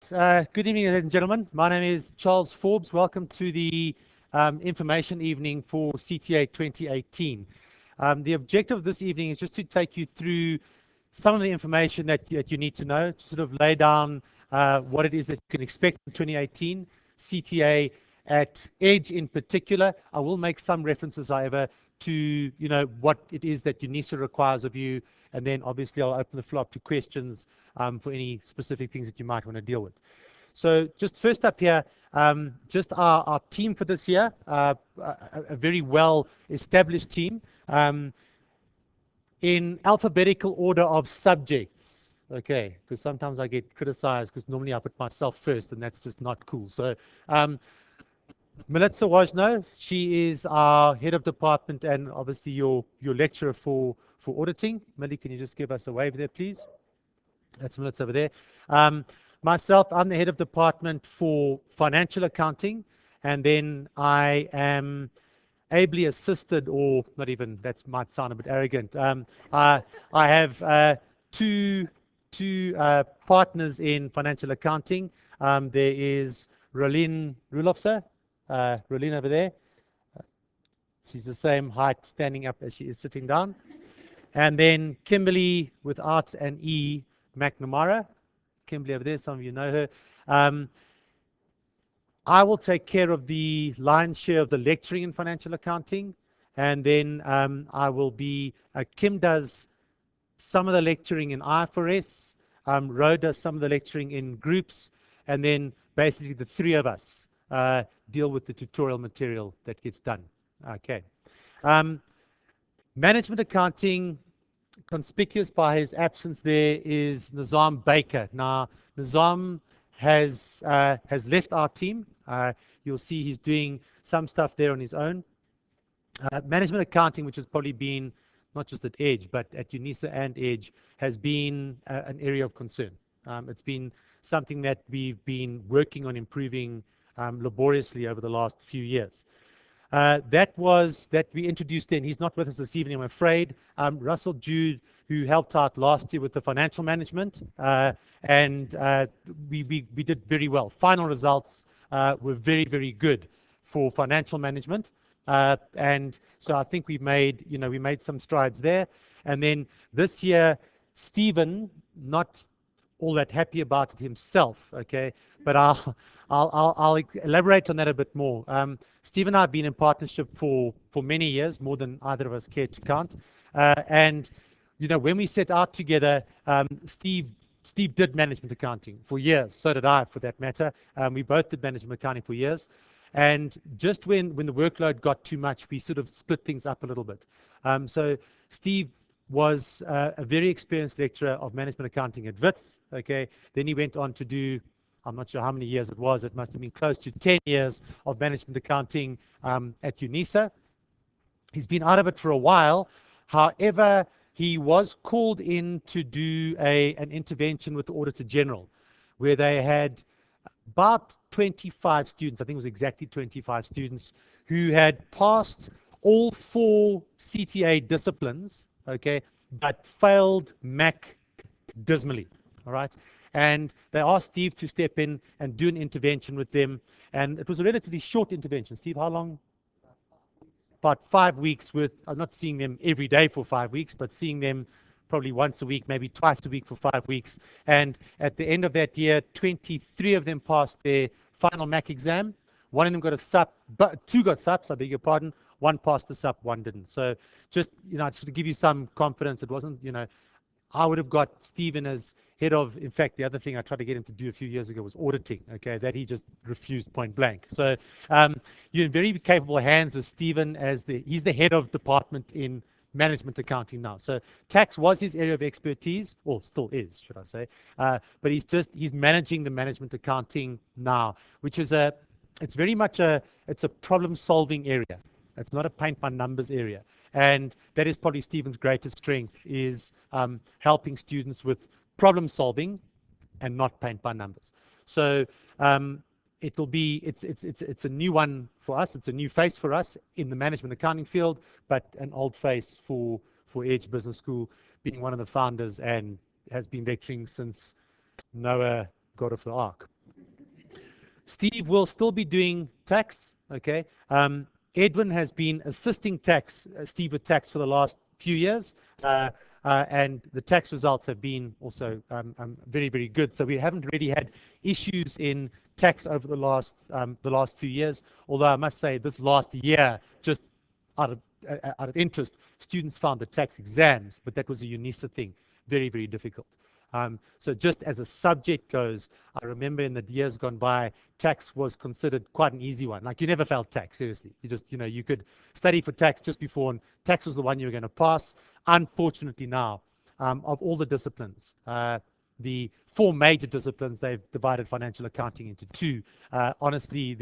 Good evening, ladies and gentlemen. My name is Charles Forbes. Welcome to the information evening for CTA 2018. The objective of this evening is just to take you through some of the information that you need to know, to sort of lay down what it is that you can expect in 2018, CTA at Edge in particular. I will make some references, however, to what it is that Unisa requires of you, and then obviously I'll open the floor up to questions for any specific things that you might want to deal with. So just first up here, just our team for this year, a very well established team in alphabetical order of subjects. Okay, because sometimes I get criticized because normally I put myself first and that's just not cool. So Melissa Wajno, she is our head of department and obviously your lecturer for auditing. Millie, can you just give us a wave there, please? That's Melissa over there. Myself, I'm the head of department for financial accounting, and then I am ably assisted, or not even, that might sound a bit arrogant. I have two partners in financial accounting. There is Rolene Rulofse, Rolene over there. She's the same height standing up as she is sitting down. And then Kimberly without an E, McNamara. Kimberly over there, some of you know her. I will take care of the lion's share of the lecturing in financial accounting. And then I will be, Kim does some of the lecturing in IFRS. Ro does some of the lecturing in groups. And then basically the three of us deal with the tutorial material that gets done. Okay. Management accounting, conspicuous by his absence there, is Nizam Baker. Now, Nizam has left our team. You'll see he's doing some stuff there on his own. Management accounting, which has probably been not just at Edge, but at Unisa and Edge, has been an area of concern. It's been something that we've been working on improving laboriously over the last few years. That we introduced in. He's not with us this evening, I'm afraid. Russell Jude, who helped out last year with the financial management, and we did very well. Final results were very, very good for financial management, and so I think we made some strides there. And then this year, Stephen, not all that happy about it himself, okay, but I'll elaborate on that a bit more. Steve and I have been in partnership for many years, more than either of us care to count. And when we set out together, Steve did management accounting for years. So did I, for that matter. We both did management accounting for years. And just when the workload got too much, we sort of split things up a little bit. So Steve was a very experienced lecturer of management accounting at WITS. Okay, then he went on to do, I'm not sure how many years it was. It must have been close to 10 years of management accounting at Unisa. He's been out of it for a while. However, he was called in to do an intervention with the Auditor General, where they had about 25 students, I think it was exactly 25 students, who had passed all 4 CTA disciplines, okay, but failed MAC dismally, all right? And they asked Steve to step in and do an intervention with them. And it was a relatively short intervention. Steve, how long? About 5 weeks worth. I'm not seeing them every day for 5 weeks, but seeing them probably once a week, maybe twice a week for 5 weeks. And at the end of that year, 23 of them passed their final MAC exam. One of them got a SUP, but 2 got SUPs, I beg your pardon. 1 passed the SUP, 1 didn't. So just, just to give you some confidence, it wasn't, I would have got Stephen as head of, in fact, the other thing I tried to get him to do a few years ago was auditing, okay, that he just refused point blank. So you're in very capable hands with Stephen he's the head of department in management accounting now. So tax was his area of expertise, or still is, should I say. But he's managing the management accounting now, which is it's very much it's a problem solving area. It's not a paint by numbers area. And that is probably Stephen's greatest strength, is helping students with problem solving and not paint by numbers. So it's a new one for us. It's a new face for us in the management accounting field, but an old face for Edge Business School, being one of the founders and has been lecturing since Noah got off the ark. Steve will still be doing tax, okay? Edwin has been assisting tax, Steve with tax for the last few years, and the tax results have been also very, very good. So we haven't really had issues in tax over the last few years. Although I must say, this last year, just out of interest, students found the tax exams, but that was a Unisa thing, very, very difficult. So just as a subject goes, I remember in the years gone by, tax was considered quite an easy one. Like you never failed tax, seriously. You just, you could study for tax just before, and tax was the one you were going to pass. Unfortunately now, of all the disciplines, the 4 major disciplines, they've divided financial accounting into 2. Honestly,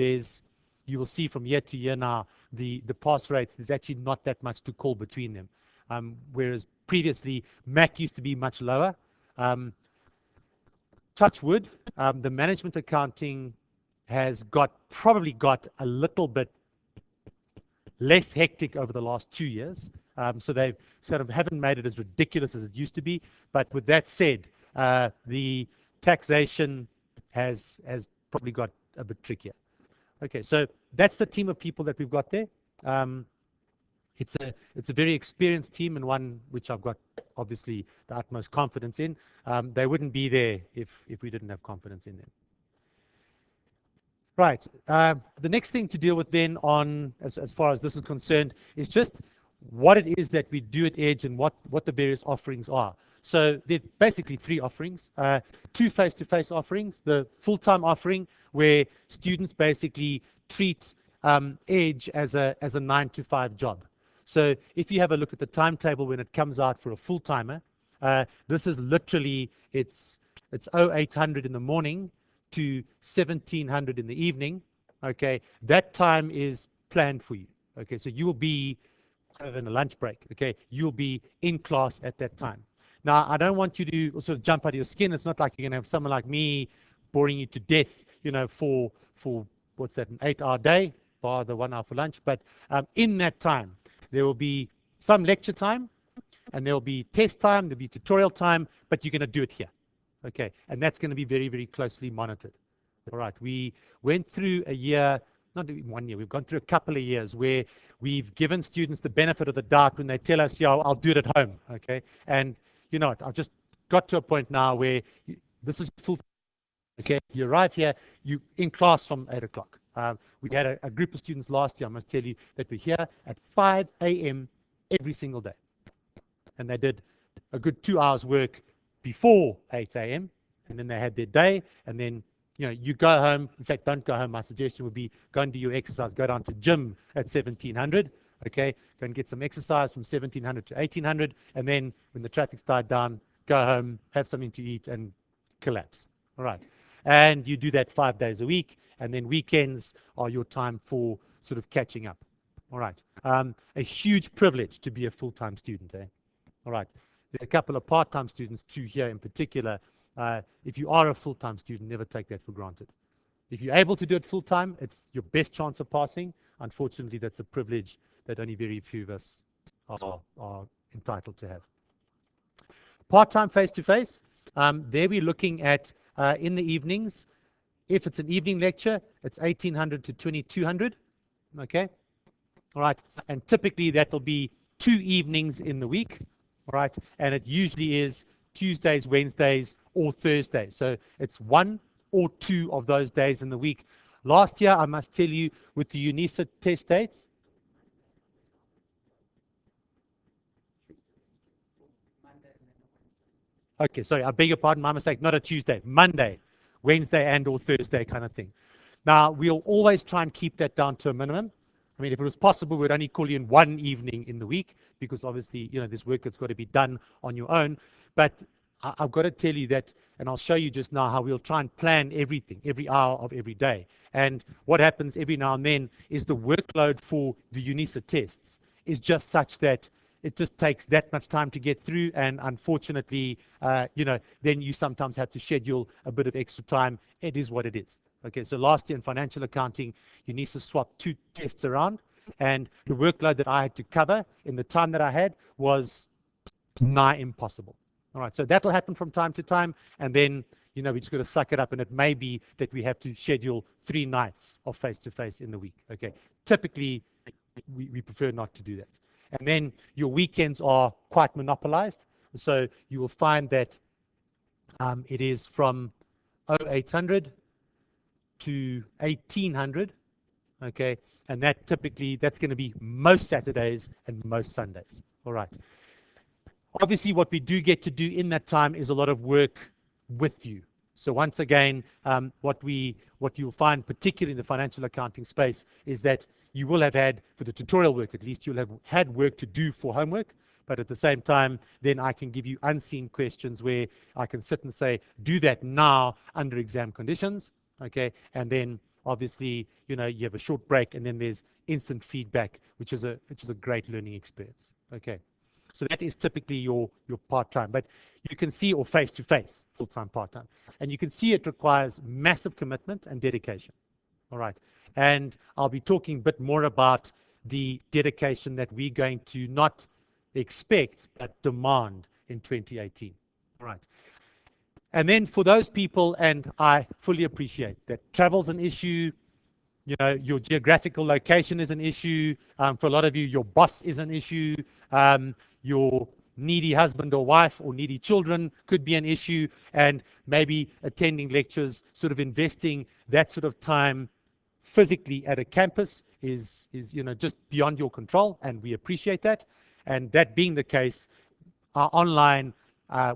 you will see from year to year now, the pass rates, there's actually not that much to call between them. Whereas previously, Mac used to be much lower. Touch wood, the management accounting has probably got a little bit less hectic over the last 2 years. So they sort of haven't made it as ridiculous as it used to be. But with that said, the taxation has probably got a bit trickier. Okay, so that's the team of people that we've got there. It's a very experienced team, and one which I've got obviously the utmost confidence in. They wouldn't be there if we didn't have confidence in them. Right. The next thing to deal with then as far as this is concerned is just what it is that we do at Edge and what the various offerings are. So there are basically 3 offerings. 2 face-to-face offerings, the full-time offering where students basically treat Edge as a 9-to-5 job. So if you have a look at the timetable when it comes out for a full-timer, this is literally, it's 0800 in the morning to 1700 in the evening. Okay, that time is planned for you. Okay, so you will be, other than a lunch break, okay, you'll be in class at that time. Now, I don't want you to sort of jump out of your skin. It's not like you're going to have someone like me boring you to death, for what's that, an 8-hour day, bar the 1 hour for lunch. But in that time, there will be some lecture time, and there will be test time, there'll be tutorial time, but you're going to do it here. Okay, and that's going to be very, very closely monitored. All right, we went through a year, not even 1 year, we've gone through a couple of years where we've given students the benefit of the doubt when they tell us, yeah, I'll do it at home. Okay, and you know what, I've just got to a point now where this is full. Okay, you arrive here, you in class from 8 o'clock. We had a group of students last year, I must tell you, that were here at 5 a.m. every single day. And they did a good 2 hours work before 8 a.m. and then they had their day, and then you go home. In fact, don't go home. My suggestion would be go and do your exercise. Go down to gym at 1700. Okay, go and get some exercise from 1700 to 1800, and then when the traffic's died down, go home, have something to eat, and collapse. All right, and you do that 5 days a week, and then weekends are your time for sort of catching up. All right, a huge privilege to be a full-time student. All right, there are a couple of part-time students too here in particular. If you are a full-time student, never take that for granted. If you're able to do it full-time, it's your best chance of passing. Unfortunately, that's a privilege that only very few of us are entitled to have. Part-time face-to-face, there we're looking at in the evenings. If it's an evening lecture, it's 1800 to 2200. Okay, all right, and typically that'll be 2 evenings in the week. All right, and it usually is Tuesdays, Wednesdays, or Thursdays. So it's 1 or 2 of those days in the week. Last year, I must tell you, with the Unisa test dates, okay, sorry, I beg your pardon, my mistake, not a Tuesday, Monday, Wednesday, and or Thursday kind of thing. Now, we'll always try and keep that down to a minimum. I mean, if it was possible, we'd only call you in 1 evening in the week, because obviously, there's work that's got to be done on your own. But I've got to tell you that, and I'll show you just now how we'll try and plan everything, every hour of every day. And what happens every now and then is the workload for the Unisa tests is just such that it just takes that much time to get through, and unfortunately, then you sometimes have to schedule a bit of extra time. It is what it is. Okay, so last year in financial accounting, Unisa swapped 2 tests around, and the workload that I had to cover in the time that I had was nigh impossible. All right, so that'll happen from time to time, and then, you know, we just got to suck it up, and it may be that we have to schedule 3 nights of face-to-face in the week. Okay, typically we prefer not to do that. And then your weekends are quite monopolized, so you will find that it is from 0800 to 1800. Okay, and that's going to be most Saturdays and most Sundays. All right. Obviously, what we do get to do in that time is a lot of work with you. So once again, what you'll find, particularly in the financial accounting space, is that you will have had, for the tutorial work at least, you'll have had work to do for homework. But at the same time, then I can give you unseen questions where I can sit and say, do that now under exam conditions. Okay, and then obviously, you know, you have a short break, and then there's instant feedback, which is a great learning experience. Okay. So that is typically your part-time, but you can see, or face-to-face, full-time, part-time, and you can see it requires massive commitment and dedication. All right, and I'll be talking a bit more about the dedication that we're going to not expect but demand in 2018. All right, and then for those people, and I fully appreciate that travel's an issue. You know, your geographical location is an issue. For a lot of you, your boss is an issue. Your needy husband or wife or needy children could be an issue. And maybe attending lectures, sort of investing that sort of time physically at a campus is you know, just beyond your control. And we appreciate that. And that being the case, our online,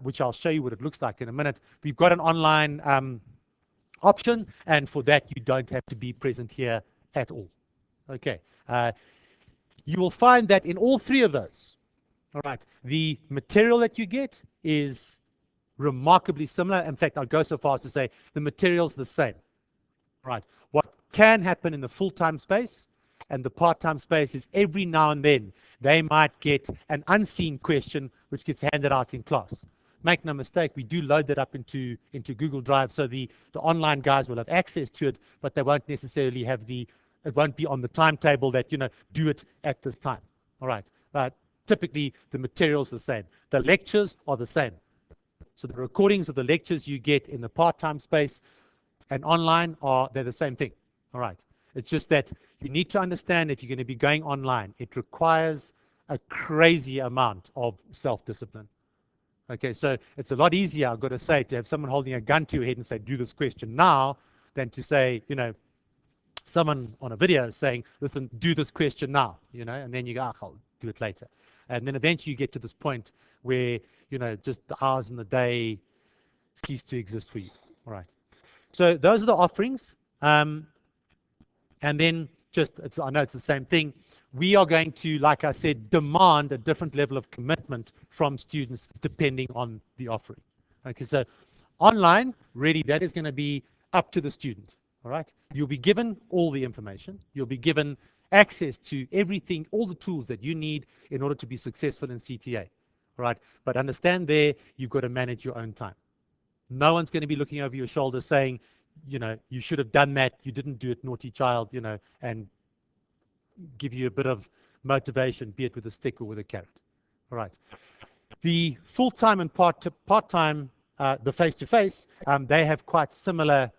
which I'll show you what it looks like in a minute, we've got an online option, and for that you don't have to be present here at all. Okay, you will find that in all 3 of those, all right, the material that you get is remarkably similar. In fact, I'll go so far as to say the material's the same. Right, what can happen in the full-time space and the part-time space is every now and then they might get an unseen question which gets handed out in class. Make no mistake, we do load that up into Google Drive, so the online guys will have access to it, but they won't necessarily have it won't be on the timetable that, you know, do it at this time. All right, but typically the material's the same. The lectures are the same. So the recordings of the lectures you get in the part-time space and online they're the same thing. All right, it's just that you need to understand, if you're going to be going online, it requires a crazy amount of self-discipline. Okay, so it's a lot easier, I've got to say, to have someone holding a gun to your head and say, do this question now, than to say, you know, someone on a video saying, listen, do this question now, you know, and then you go, I'll do it later. And then eventually you get to this point where, you know, just the hours in the day cease to exist for you. All right. So those are the offerings. And then I know it's the same thing. We are going to, like I said, demand a different level of commitment from students depending on the offering. Okay, so online, really, that is going to be up to the student. All right, you'll be given all the information. You'll be given access to everything, all the tools that you need in order to be successful in CTA. All right, but understand there, you've got to manage your own time. No one's going to be looking over your shoulder saying, you know, you should have done that, you didn't do it, naughty child, you know, and give you a bit of motivation, be it with a stick or with a carrot. All right. The full-time and part-time, the face-to-face, they have quite similar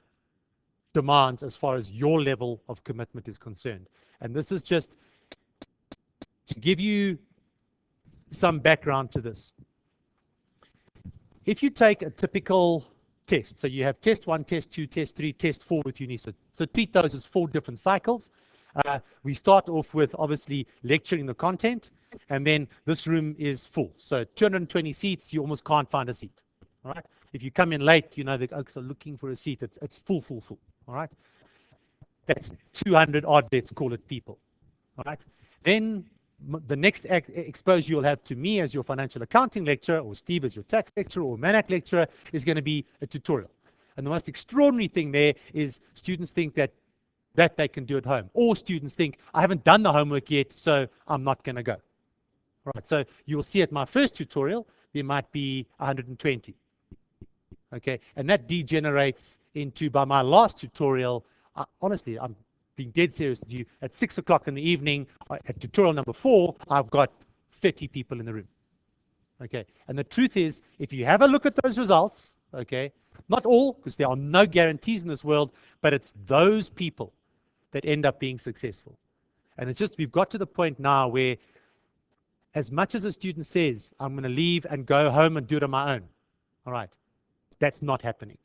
demands as far as your level of commitment is concerned. And this is just to give you some background to this. If you take a typical test, so you have test 1, test 2, test 3, test 4 with Unisa. So treat those as 4 different cycles. We start off with obviously lecturing the content, and then this room is full. So 220 seats, you almost can't find a seat. All right. If you come in late, you know the oaks are looking for a seat. It's full. All right. That's 200 odd, let's call it, people. All right. Then the next exposure you'll have to me as your financial accounting lecturer, or Steve as your tax lecturer, or Manak lecturer, is going to be a tutorial. And the most extraordinary thing there is students think that they can do at home, or students think, I haven't done the homework yet, so I'm not going to go. All right, so you'll see at my first tutorial, there might be 120. Okay, and that degenerates into, by my last tutorial, honestly, I'm being dead serious with you, at 6 o'clock in the evening, at tutorial number 4, I've got 30 people in the room. Okay, and the truth is, if you have a look at those results, okay, not all, because there are no guarantees in this world, but it's those people that end up being successful. And it's just, we've got to the point now where, as much as a student says, I'm going to leave and go home and do it on my own, all right, that's not happening.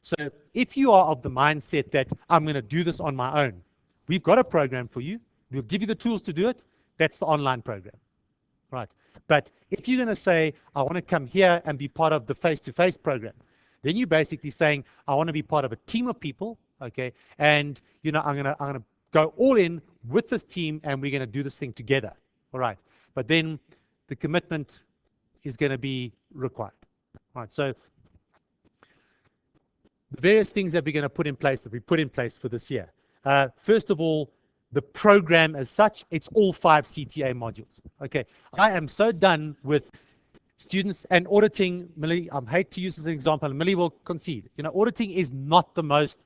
So if you are of the mindset that I'm going to do this on my own, we've got a program for you. We'll give you the tools to do it. That's the online program, right? But if you're going to say, I want to come here and be part of the face-to-face program, then you're basically saying, I want to be part of a team of people, okay? And, you know, I'm going to go all in with this team, and we're going to do this thing together, all right? But then the commitment is going to be required, all right? So the various things that we're going to put in place, that we put in place for this year. First of all, the program as such, it's all 5 CTA modules. Okay, I am so done with students and auditing. Millie, I hate to use this as an example, and Millie will concede. You know, auditing is not the most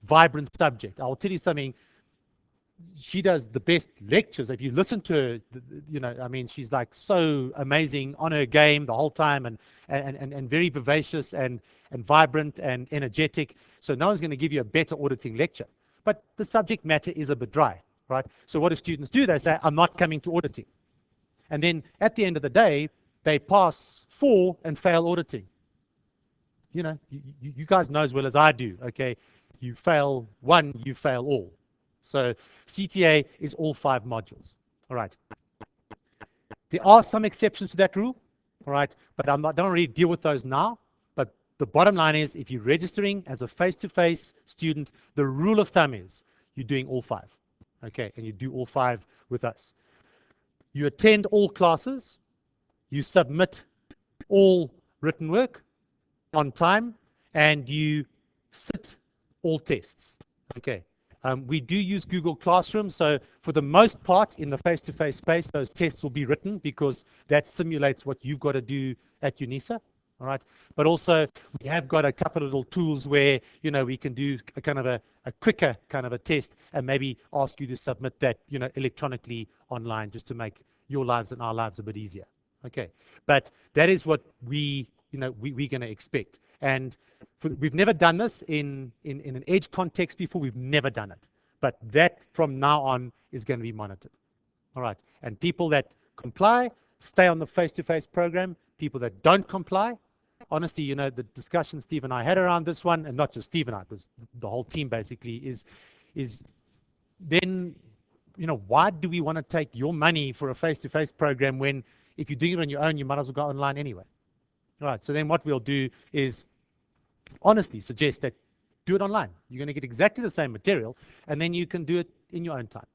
vibrant subject. I will tell you something. She does the best lectures. If you listen to her, you know, I mean, she's like so amazing on her game the whole time, and very vivacious and vibrant and energetic. So no one's going to give you a better auditing lecture. But the subject matter is a bit dry, right? So what do students do? They say, I'm not coming to auditing. And then at the end of the day, they pass 4 and fail auditing. You know, you guys know as well as I do, okay? You fail 1, you fail all. So CTA is all 5 modules, all right? There are some exceptions to that rule, all right? But I don't really deal with those now. But the bottom line is, if you're registering as a face-to-face student, the rule of thumb is you're doing all 5, okay? And you do all 5 with us. You attend all classes, you submit all written work on time, and you sit all tests, okay? We do use Google Classroom, so for the most part in the face-to-face space, those tests will be written because that simulates what you've got to do at Unisa, all right? But also, we have got a couple of little tools where, you know, we can do a kind of a quicker kind of a test and maybe ask you to submit that, you know, electronically online, just to make your lives and our lives a bit easier, okay? But that is what we're going to expect. And we've never done this in an edge context before. We've never done it. But that from now on is going to be monitored. All right. And people that comply stay on the face-to-face program. People that don't comply, honestly, you know, the discussion Steve and I had around this one, and not just Steve and I, it was the whole team basically, is then, you know, why do we want to take your money for a face-to-face program when if you're doing it on your own, you might as well go online anyway? All right. So then what we'll do is honestly suggest that do it online. You're going to get exactly the same material, and then you can do it in your own time.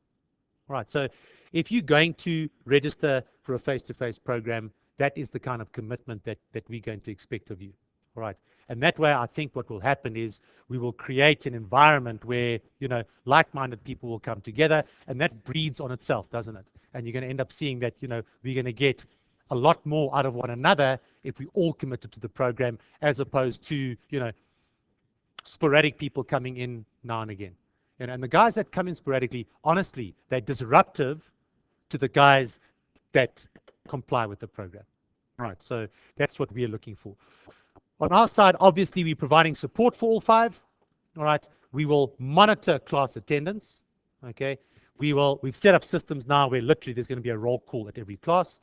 All right, so if you're going to register for a face-to-face program, that is the kind of commitment that we're going to expect of you. All right, and that way I think what will happen is we will create an environment where, you know, like-minded people will come together, and that breeds on itself, doesn't it? And you're going to end up seeing that, you know, we're going to get a lot more out of one another if we all committed to the program, as opposed to, you know, sporadic people coming in now and again. And the guys that come in sporadically, honestly, they're disruptive to the guys that comply with the program. All right, so that's what we're looking for. On our side, obviously, we're providing support for all 5. All right, we will monitor class attendance. Okay, we've set up systems now where literally there's going to be a roll call at every class.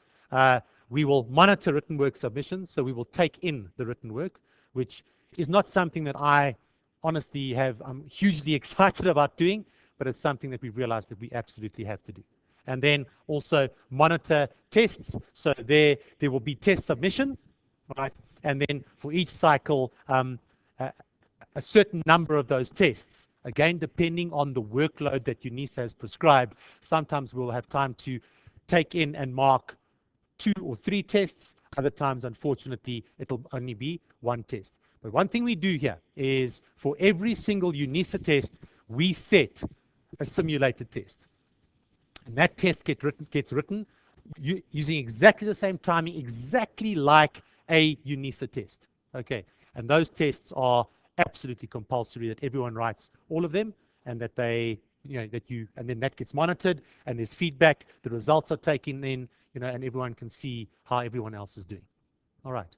We will monitor written work submissions, so we will take in the written work, which is not something that I honestly I'm hugely excited about doing, but it's something that we've realized that we absolutely have to do. And then also monitor tests, so there will be test submission, right? And then for each cycle, a certain number of those tests, again, depending on the workload that Unisa has prescribed, sometimes we'll have time to take in and mark 2 or 3 tests. Other times, unfortunately, it'll only be 1 test. But one thing we do here is for every single Unisa test, we set a simulated test. And that test gets written using exactly the same timing, exactly like a Unisa test. Okay, and those tests are absolutely compulsory, that everyone writes all of them, and that they, you know, and then that gets monitored, and there's feedback, the results are taken in, you know, and everyone can see how everyone else is doing. All right.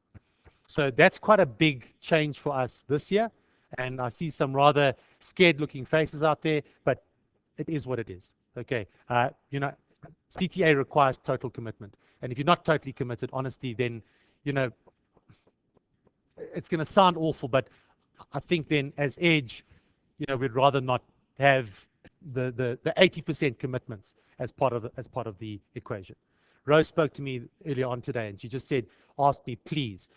So that's quite a big change for us this year. And I see some rather scared looking faces out there, but it is what it is. Okay. CTA requires total commitment. And if you're not totally committed, honestly, then, it's going to sound awful, but I think then as Edge, we'd rather not have the 80% commitments as part of the equation. Rose spoke to me earlier on today, and she just asked me, please,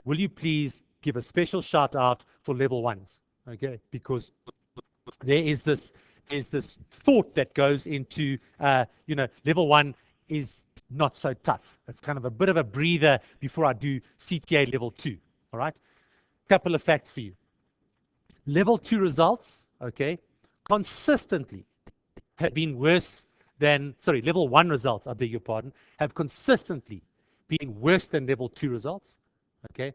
will you please give a special shout out for level ones, okay? Because there's this thought that goes into, level one is not so tough. It's kind of a bit of a breather before I do CTA level 2, all right? Couple of facts for you. Level 2 results, okay, consistently have been worse than, level 1 results, I beg your pardon, have consistently been worse than level 2 results, okay?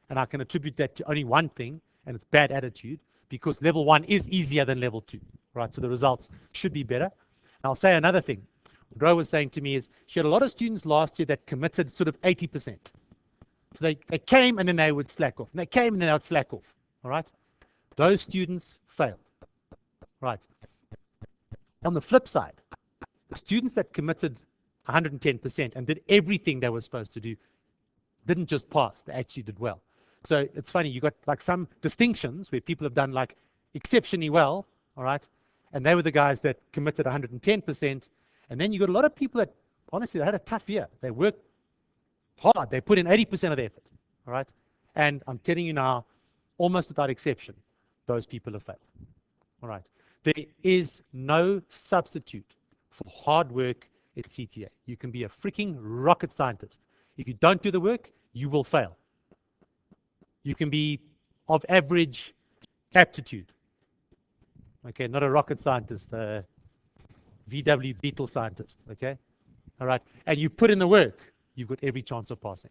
And I can attribute that to only one thing, and it's bad attitude, because level 1 is easier than level 2, right? So the results should be better. And I'll say another thing. What Ro was saying to me is she had a lot of students last year that committed sort of 80%. So they came and then they would slack off. And they came and then they would slack off, all right? Those students failed, right? On the flip side, the students that committed 110% and did everything they were supposed to do didn't just pass, they actually did well. So it's funny, you got like some distinctions where people have done like exceptionally well, all right? And they were the guys that committed 110%. And then you got a lot of people that, honestly, they had a tough year. They worked hard. They put in 80% of the effort, all right? And I'm telling you now, almost without exception, those people have failed, all right? There is no substitute for hard work at CTA. You can be a freaking rocket scientist. If you don't do the work, you will fail. You can be of average aptitude. Okay, not a rocket scientist, a VW Beetle scientist, okay? All right, and you put in the work, you've got every chance of passing.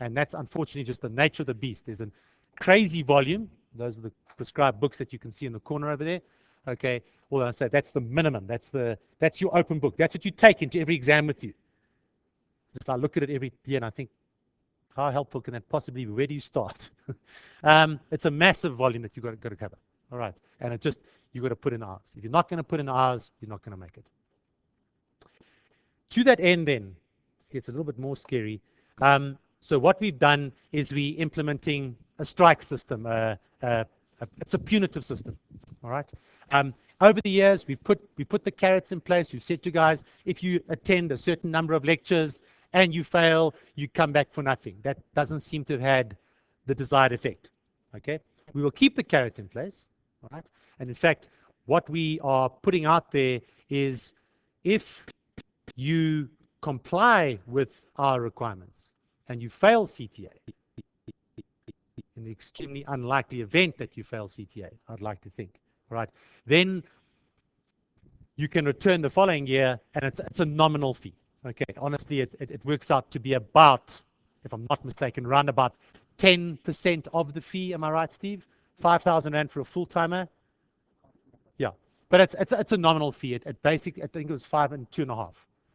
And that's unfortunately just the nature of the beast. There's a crazy volume. Those are the prescribed books that you can see in the corner over there. Okay, well, I say that's the minimum. That's your open book. That's what you take into every exam with you. Just I look at it every year and I think, how helpful can that possibly be? Where do you start? It's a massive volume that you've got to cover. All right, and you've got to put in hours. If you're not going to put in hours, you're not going to make it. To that end, then, it's a little bit more scary. So what we've done is we implementing a strike system. It's a punitive system. All right. Over the years, we put the carrots in place. We've said to guys, if you attend a certain number of lectures and you fail, you come back for nothing. That doesn't seem to have had the desired effect. Okay. We will keep the carrot in place. All right. And in fact, what we are putting out there is if you comply with our requirements and you fail CTA, in the extremely unlikely event that you fail CTA, I'd like to think, right? Then you can return the following year, and it's a nominal fee. Okay, honestly, it works out to be about, if I'm not mistaken, around about 10% of the fee. Am I right, Steve? 5,000 Rand for a full timer. Yeah, but it's a nominal fee. It basically, I think it was 5 and 2.5,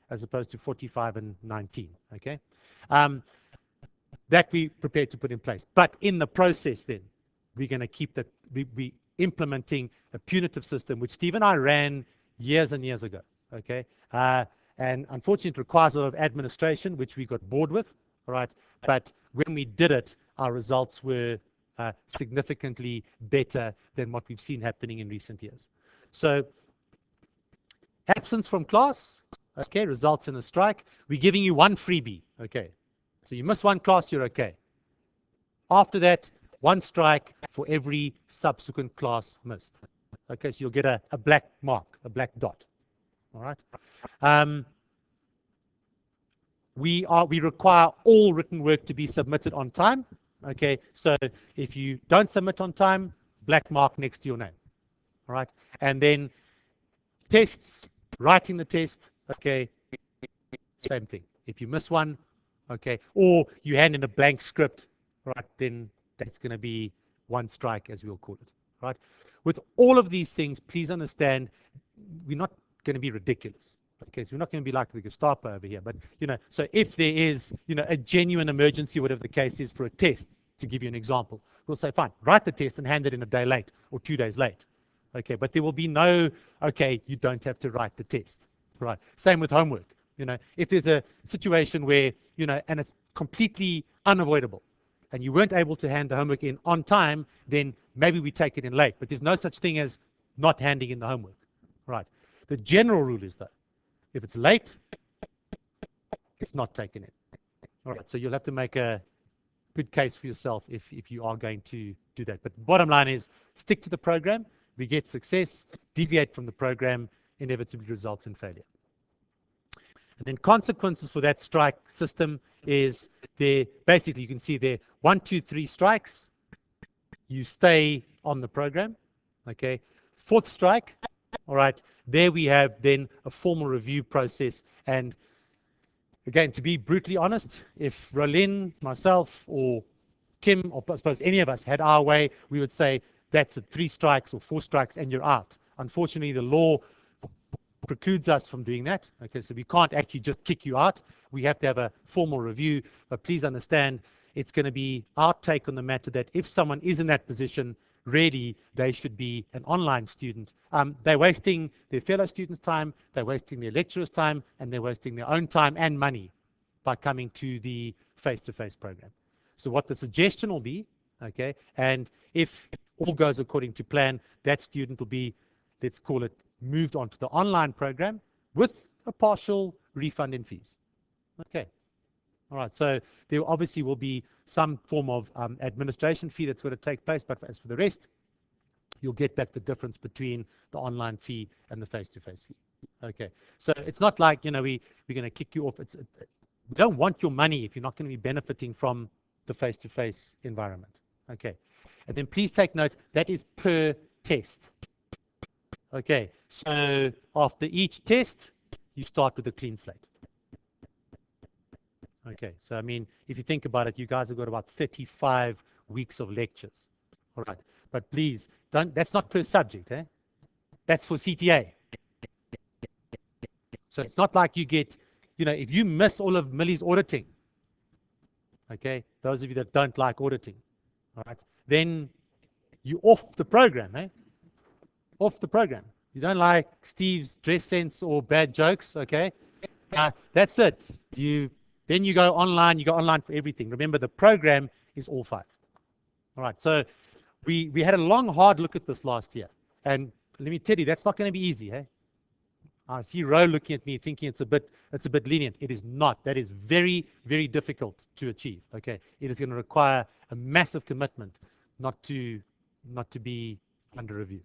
as opposed to 45 and 19. Okay. That we prepared to put in place. But in the process then, we're going to keep that, we implementing a punitive system, which Steve and I ran years and years ago, okay? And unfortunately, it requires a lot of administration, which we got bored with, all right? But when we did it, our results were significantly better than what we've seen happening in recent years. So, absence from class, okay, results in a strike. We're giving you one freebie, okay? So you miss one class, you're okay. After that, one strike for every subsequent class missed. Okay, so you'll get a black mark, a black dot. All right. We require all written work to be submitted on time. Okay, so if you don't submit on time, black mark next to your name. All right, and then tests, writing the test. Okay, same thing. If you miss one, okay, or you hand in a blank script, right, then that's going to be one strike, as we'll call it, right? With all of these things, please understand, we're not going to be ridiculous, Okay, so we're not going to be like the Gestapo over here, but so if there is a genuine emergency, whatever the case is, for a test, to give you an example, we'll say, fine, write the test and hand it in a day late or 2 days late. Okay, but there will be no, okay, you don't have to write the test. Right. Same with homework. If there's a situation where, and it's completely unavoidable, and you weren't able to hand the homework in on time, then maybe we take it in late. But there's no such thing as not handing in the homework. Right. The general rule is, though, if it's late, it's not taken in. All right. So you'll have to make a good case for yourself if you are going to do that. But bottom line is, stick to the program. We get success. Deviate from the program inevitably results in failure. And then consequences for that strike system is basically you can see there 1, 2, 3 strikes, you stay on the program. Okay. 4th strike, all right, there we have then a formal review process. And again, to be brutally honest, if Rolin, myself, or Kim, or I suppose any of us had our way, we would say that's at 3 strikes or 4 strikes and you're out. Unfortunately, the law precludes us from doing that. Okay, so we can't actually just kick you out. We have to have a formal review. But please understand, it's going to be our take on the matter that if someone is in that position, really they should be an online student. They're wasting their fellow students' time, they're wasting their lecturers' time, and they're wasting their own time and money by coming to the face-to-face program. So what the suggestion will be, okay, and if all goes according to plan, that student will be, let's call it, moved on to the online program with a partial refund in fees. Okay. All right. So there obviously will be some form of administration fee that's going to take place, but as for the rest, you'll get back the difference between the online fee and the face-to-face fee. Okay. So it's not like, we're going to kick you off. We don't want your money if you're not going to be benefiting from the face-to-face environment. Okay. And then please take note, that is per test. Okay, so after each test, you start with a clean slate. Okay, so I mean, if you think about it, you guys have got about 35 weeks of lectures. All right, but please, that's not per subject, eh? That's for CTA. So it's not like you get, if you miss all of Millie's auditing, okay, those of you that don't like auditing, all right, then you're off the program, eh? Off the program. You don't like Steve's dress sense or bad jokes, okay? That's it. Then you go online. You go online for everything. Remember, the program is all 5. All right. So we had a long, hard look at this last year, and let me tell you, that's not going to be easy, hey? I see Ro looking at me, thinking it's a bit lenient. It is not. That is very, very difficult to achieve. Okay. It is going to require a massive commitment not to be under review.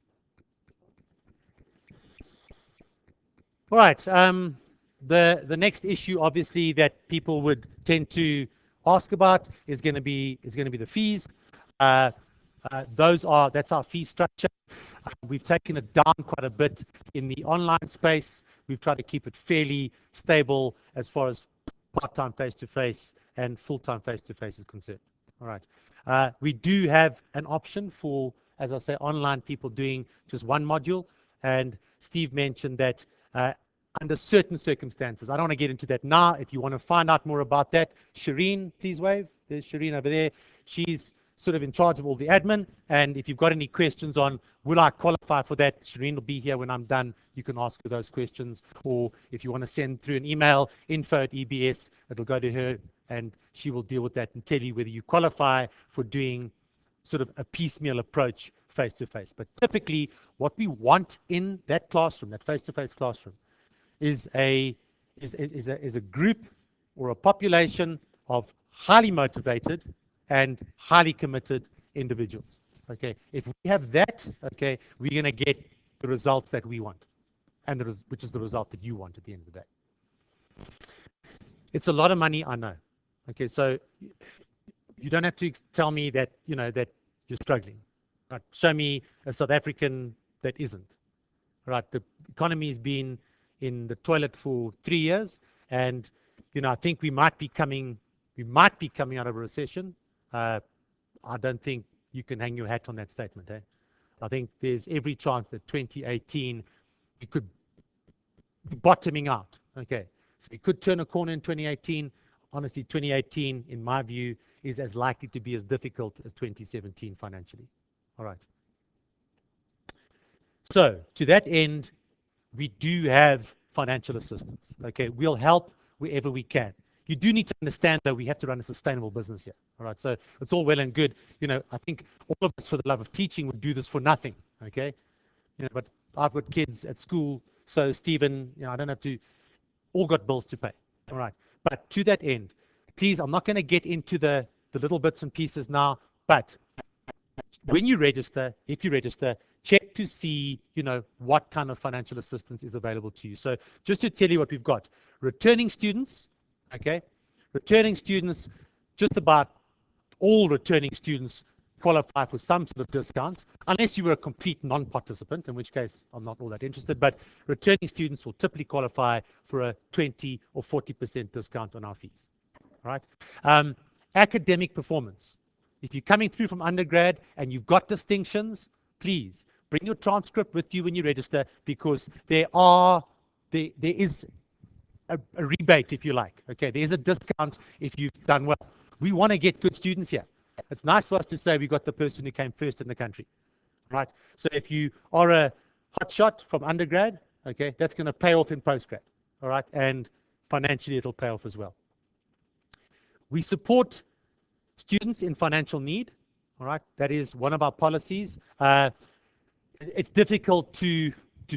All right. The next issue, obviously, that people would tend to ask about is going to be the fees. That's our fee structure. We've taken it down quite a bit in the online space. We've tried to keep it fairly stable as far as part-time face-to-face and full-time face-to-face is concerned. All right. We do have an option for, as I say, online people doing just one module. And Steve mentioned that under certain circumstances. I don't want to get into that now. If you want to find out more about that, Shireen, please wave. There's Shireen over there. She's sort of in charge of all the admin. And if you've got any questions on, will I qualify for that, Shireen will be here when I'm done. You can ask her those questions. Or if you want to send through an email, info@EBS, it'll go to her and she will deal with that and tell you whether you qualify for doing sort of a piecemeal approach face-to-face. But typically, what we want in that classroom, that face-to-face classroom, is a group or a population of highly motivated and highly committed individuals. Okay, if we have that, okay, we're going to get the results that we want, and which is the result that you want at the end of the day. It's a lot of money, I know. Okay, so you don't have to tell me that that you're struggling. Right? Show me a South African that isn't. Right? The economy's been in the toilet for 3 years, and I think we might be coming out of a recession. I don't think you can hang your hat on that statement. I think there's every chance that 2018 bottoming out. Okay, so we could turn a corner in 2018. Honestly, 2018, in my view, is as likely to be as difficult as 2017 financially. All right. So to that end, we do have financial assistance. Okay, we'll help wherever we can. You do need to understand, though, we have to run a sustainable business here. All right, so it's all well and good. I think all of us, for the love of teaching, would do this for nothing. Okay, but I've got kids at school, so Stephen, I don't have to. All got bills to pay. All right, but to that end, please, I'm not going to get into the little bits and pieces now, but when you register, if you register, check to see, what kind of financial assistance is available to you. So just to tell you what we've got, returning students, okay, returning students, just about all returning students qualify for some sort of discount, unless you were a complete non-participant, in which case I'm not all that interested, but returning students will typically qualify for a 20 or 40% discount on our fees, all right? Academic performance. If you're coming through from undergrad and you've got distinctions, please bring your transcript with you when you register, because there is a rebate, if you like. Okay, there's a discount if you've done well. We want to get good students here. It's nice for us to say we got the person who came first in the country, right? So if you are a hotshot from undergrad, okay, that's going to pay off in postgrad, all right? And financially, it'll pay off as well. We support students in financial need, all right? That is one of our policies. It's difficult to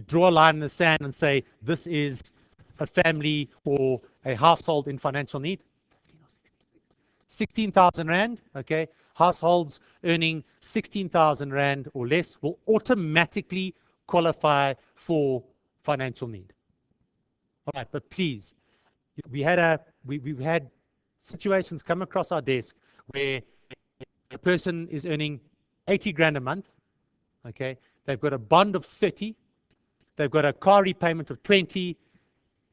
draw a line in the sand and say this is a family or a household in financial need. 16,000 Rand, okay? Households earning 16,000 Rand or less will automatically qualify for financial need. All right, but please, we've had situations come across our desk where a person is earning 80 grand a month, okay? They've got a bond of 30, they've got a car repayment of 20,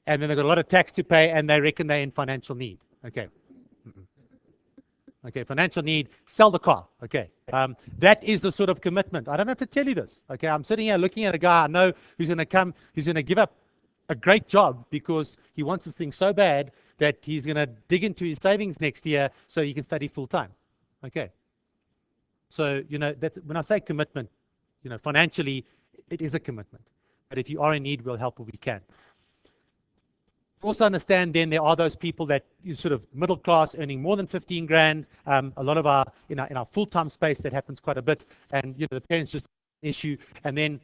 and then they've got a lot of tax to pay, and they reckon they're in financial need, okay? Okay, financial need, sell the car, okay? That is the sort of commitment. I don't have to tell you this, okay? I'm sitting here looking at a guy I know who's going to give up a great job because he wants this thing so bad that he's going to dig into his savings next year so he can study full time, okay? So, that's, when I say commitment, financially, it is a commitment. But if you are in need, we'll help where we can. Also understand then there are those people that you sort of middle class earning more than 15 grand. A lot of our in our full-time space that happens quite a bit, and the parents just an issue. And then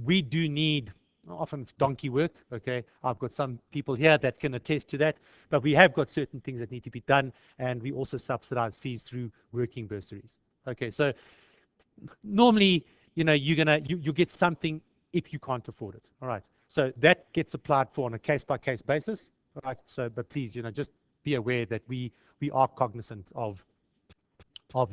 we do need, often it's donkey work. Okay, I've got some people here that can attest to that. But we have got certain things that need to be done, and we also subsidize fees through working bursaries. Okay, so normally you get something if you can't afford it. All right. So that gets applied for on a case-by-case basis, all right? So, but please, just be aware that we are cognizant of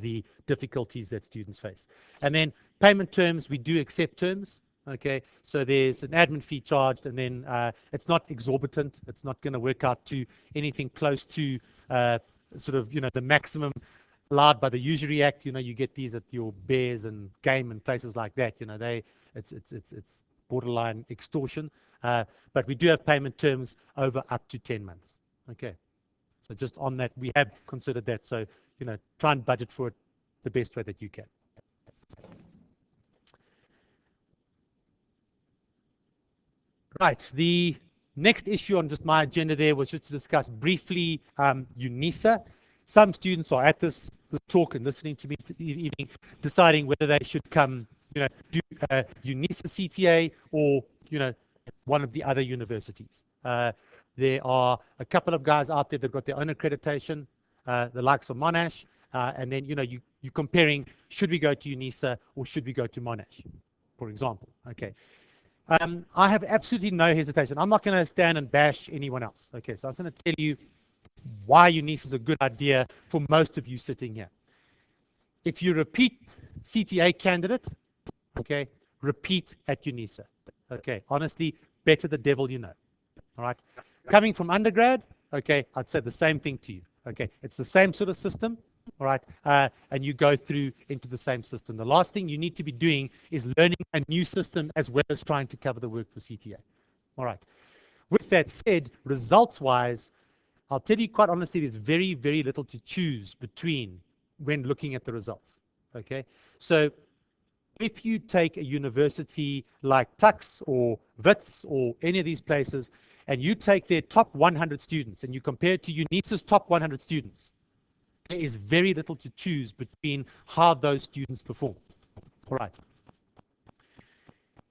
the difficulties that students face. And then payment terms, we do accept terms, okay? So there's an admin fee charged, and then it's not exorbitant. It's not going to work out to anything close to sort of, the maximum allowed by the Usury Act. You get these at your Bears and Game and places like that. It's borderline extortion, but we do have payment terms over up to 10 months. Okay, so just on that, we have considered that. So, try and budget for it the best way that you can. Right, the next issue on just my agenda there was just to discuss briefly Unisa. Some students are at this talk and listening to me this evening, deciding whether they should come do Unisa CTA or, one of the other universities. There are a couple of guys out there that got their own accreditation, the likes of Monash, and then, you're comparing, should we go to Unisa or should we go to Monash, for example, okay? I have absolutely no hesitation. I'm not going to stand and bash anyone else, okay? So I'm going to tell you why Unisa is a good idea for most of you sitting here. If you repeat CTA candidate, okay, repeat at Unisa. Okay, honestly, better the devil you know. All right, coming from undergrad, okay, I'd say the same thing to you. Okay, it's the same sort of system. All right, and you go through into the same system. The last thing you need to be doing is learning a new system as well as trying to cover the work for CTA. All right, With that said, results-wise, I'll tell you quite honestly, there's very, very little to choose between when looking at the results. Okay, so if you take a university like Tux or Wits or any of these places, and you take their top 100 students and you compare it to Unisa's top 100 students, there is very little to choose between how those students perform. All right.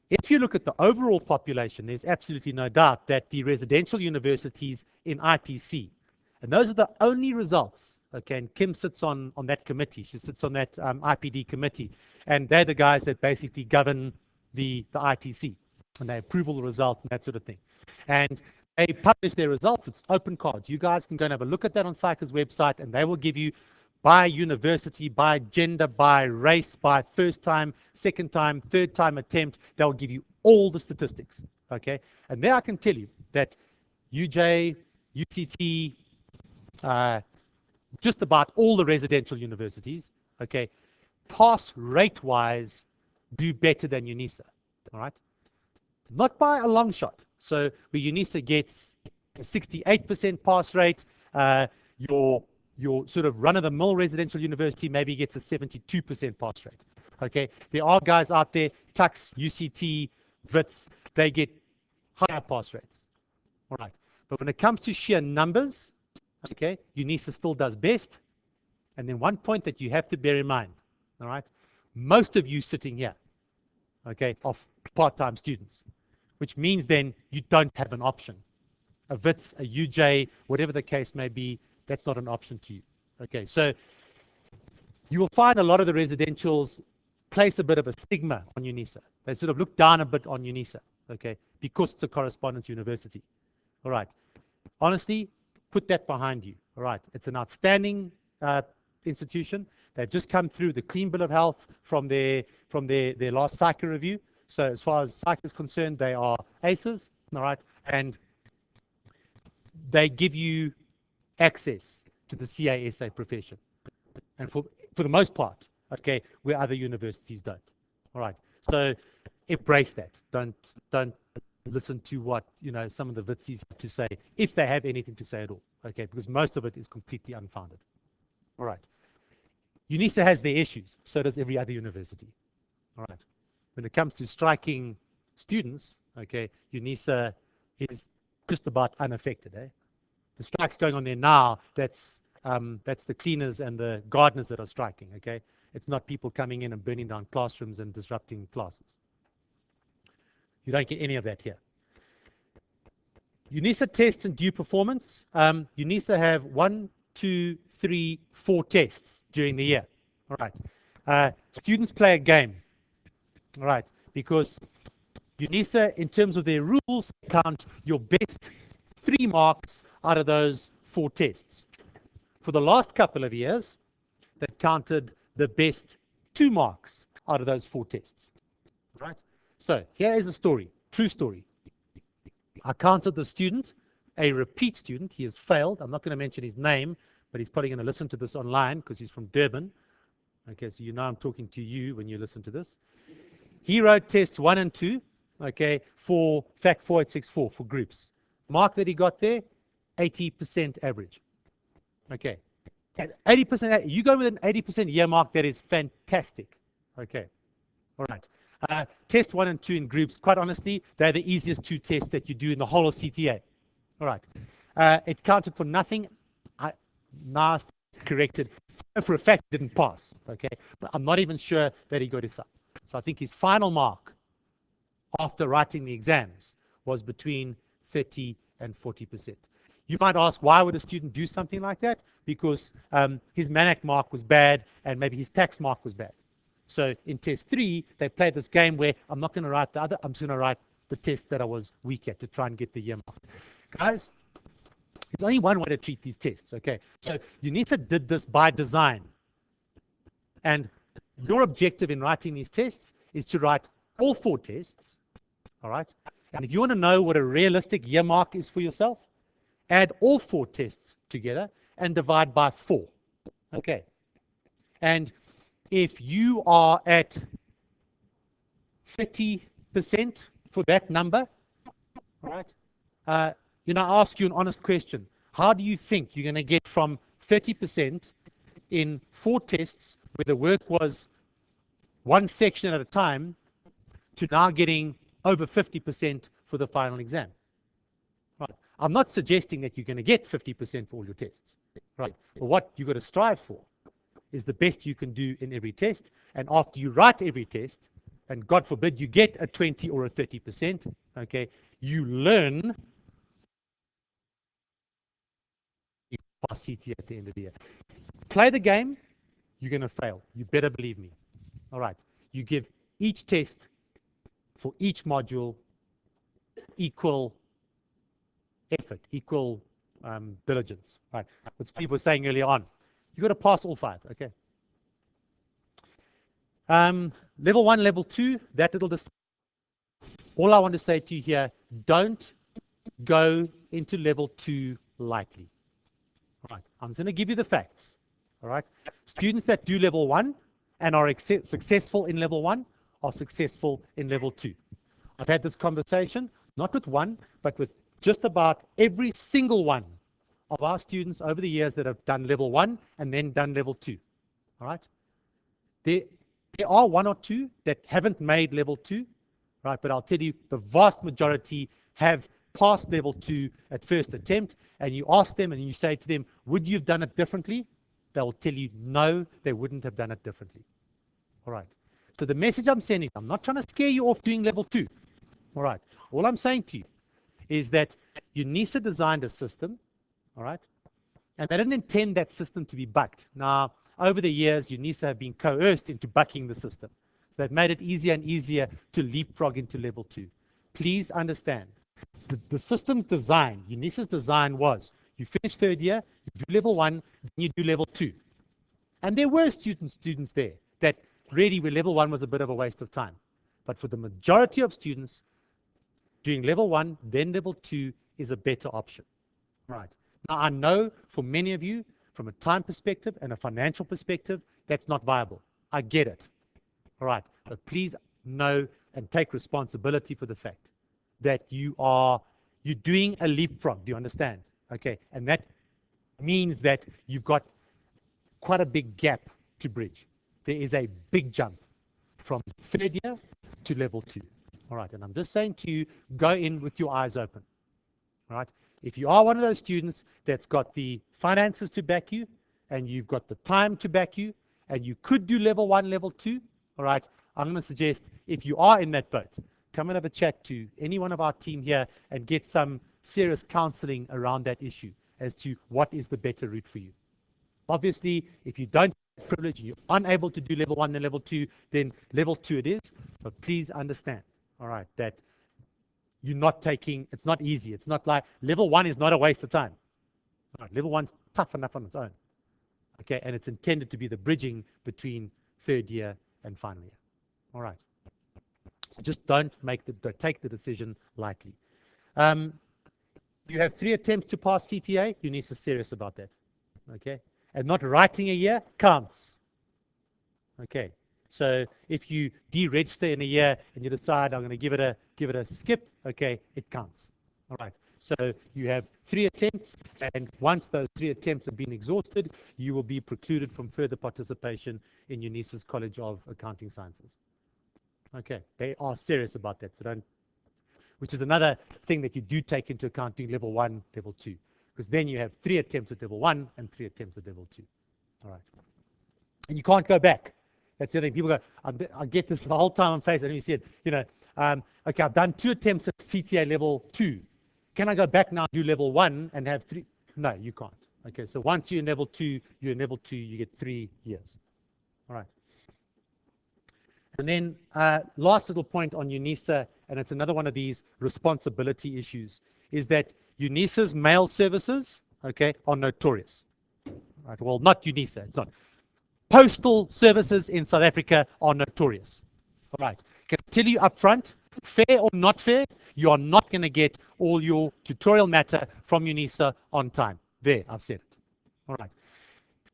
If you look at the overall population, there's absolutely no doubt that the residential universities in ITC, and those are the only results, okay, and Kim sits on that committee. She sits on that IPD committee, and they're the guys that basically govern the ITC, and they approve all the results and that sort of thing. And they publish their results. It's open cards. You guys can go and have a look at that on SAICA's website, and they will give you by university, by gender, by race, by first time, second time, third time attempt. They'll give you all the statistics, okay? And there I can tell you that UJ, UCT, just about all the residential universities, okay, pass rate-wise do better than Unisa, all right? Not by a long shot. So where Unisa gets a 68% pass rate, your sort of run-of-the-mill residential university maybe gets a 72% pass rate. Okay, there are guys out there, Tux, UCT, Wits, they get higher pass rates. All right, but when it comes to sheer numbers, okay, Unisa still does best. And then one point that you have to bear in mind, all right, most of you sitting here, okay, are part-time students, which means then you don't have an option. A Wits, a UJ, whatever the case may be, that's not an option to you. Okay, so you will find a lot of the residentials place a bit of a stigma on Unisa. They sort of look down a bit on Unisa, okay, because it's a correspondence university. All right, honestly, put that behind you. All right, it's an outstanding institution. They've just come through the clean bill of health from their last SAICA review. So as far as SAICA is concerned, they are aces. All right, and they give you access to the CASA profession, and for the most part, okay, where other universities don't. All right, so embrace that. Don't listen to what some of the Witsies have to say, if they have anything to say at all. Okay, because most of it is completely unfounded. All right, Unisa has their issues, so does every other university. All right, when it comes to striking students, okay, Unisa is just about unaffected. The strikes going on there now, that's the cleaners and the gardeners that are striking, okay? It's not people coming in and burning down classrooms and disrupting classes. You don't get any of that here. Unisa tests and due performance. Unisa have 1, 2, 3, 4 tests during the year. All right. Students play a game. All right. Because Unisa, in terms of their rules, count your best 3 marks out of those 4 tests. For the last couple of years, they've counted the best 2 marks out of those 4 tests. Right? So here is a story, true story. I counted the student, a repeat student. He has failed. I'm not going to mention his name, but he's probably going to listen to this online because he's from Durban. Okay, so you know I'm talking to you when you listen to this. He wrote tests 1 and 2, okay, for FAC 4864 for groups. Mark that he got there, 80% average. Okay. At 80%, you go with an 80% year mark, that is fantastic. Okay. All right. Test 1 and 2 in groups, quite honestly, they're the easiest 2 tests that you do in the whole of CTA. All right. It counted for nothing. Now corrected. For a fact, didn't pass. Okay. But I'm not even sure that he got his up. So I think his final mark after writing the exams was between 30 and 40%. You might ask, why would a student do something like that? Because his MANAC mark was bad and maybe his tax mark was bad. So in test 3, they played this game where I'm not going to write the other, I'm just going to write the test that I was weak at to try and get the year mark. Guys, there's only one way to treat these tests, okay? So Unisa did this by design. And your objective in writing these tests is to write all 4 tests, all right? And if you want to know what a realistic year mark is for yourself, add all 4 tests together and divide by 4, okay? And if you are at 30% for that number, all right, you know, I ask you an honest question. How do you think you're going to get from 30% in 4 tests where the work was one section at a time to now getting over 50% for the final exam? Right. I'm not suggesting that you're going to get 50% for all your tests. Right. But what you've got to strive for is the best you can do in every test. And after you write every test, and God forbid you get a 20 or a 30%, okay, you learn pass CTA at the end of the year. Play the game, you're going to fail. You better believe me. All right. You give each test for each module equal effort, equal diligence. Right. What Steve was saying earlier on. You've got to pass all 5. Okay. Level 1, level 2, that little distance. All I want to say to you here, don't go into level 2 lightly. All right. I'm just going to give you the facts. All right. Students that do level 1 and are successful in level 1 are successful in level 2. I've had this conversation, not with one, but with just about every single one of our students over the years that have done level 1 and then done level 2. All right. There are 1 or 2 that haven't made level 2, right? But I'll tell you, the vast majority have passed level 2 at first attempt, and you ask them and you say to them, would you have done it differently? They'll tell you, no, they wouldn't have done it differently. All right. So the message I'm sending, I'm not trying to scare you off doing level 2. All right. All I'm saying to you is that Unisa designed a system, all right, and they didn't intend that system to be bucked. Now, over the years, Unisa have been coerced into bucking the system. So they've made it easier and easier to leapfrog into level 2. Please understand, the system's design, Unisa's design was, you finish 3rd year, you do level 1, then you do level 2. And there were students there that really where level 1 was a bit of a waste of time. But for the majority of students, doing level 1, then level 2 is a better option. Right. Now, I know for many of you, from a time perspective and a financial perspective, that's not viable. I get it. All right. But please know and take responsibility for the fact that you're doing a leapfrog. Do you understand? Okay. And that means that you've got quite a big gap to bridge. There is a big jump from 3rd year to level 2. All right. And I'm just saying to you, go in with your eyes open. All right. If you are one of those students that's got the finances to back you, and you've got the time to back you, and you could do level 1, level 2, all right, I'm going to suggest if you are in that boat, come and have a chat to any one of our team here and get some serious counseling around that issue as to what is the better route for you. Obviously, if you don't have privilege, you're unable to do level 1 and level 2, then level 2 it is. But please understand, all right, that you're not taking, it's not easy. It's not like level 1 is not a waste of time. All right, level 1's tough enough on its own. Okay, and it's intended to be the bridging between 3rd year and final year. All right. So just don't take the decision lightly. You have 3 attempts to pass CTA. Unisa is serious about that. Okay, and not writing a year counts. Okay. So if you deregister in a year and you decide I'm going to give it a skip, okay, it counts. All right. So you have 3 attempts, and once those 3 attempts have been exhausted, you will be precluded from further participation in Unisa's College of Accounting Sciences. Okay, they are serious about that. So don't, which is another thing that you do take into account doing level 1, level 2, because then you have 3 attempts at level 1 and 3 attempts at level 2. All right. And you can't go back. That's the other thing. People go, I get this the whole time on Facebook. And you said, you know, okay, I've done 2 attempts at CTA level 2. Can I go back now and do level 1 and have 3? No, you can't. Okay, so once you're in level 2, you're in level 2, you get 3 years. All right. And then last little point on Unisa, and it's another one of these responsibility issues, is that Unisa's mail services, okay, are notorious. Right? Well, not Unisa, it's not. Postal services in South Africa are notorious. All right. Can I tell you up front, fair or not fair, you are not going to get all your tutorial matter from Unisa on time. There, I've said it. All right.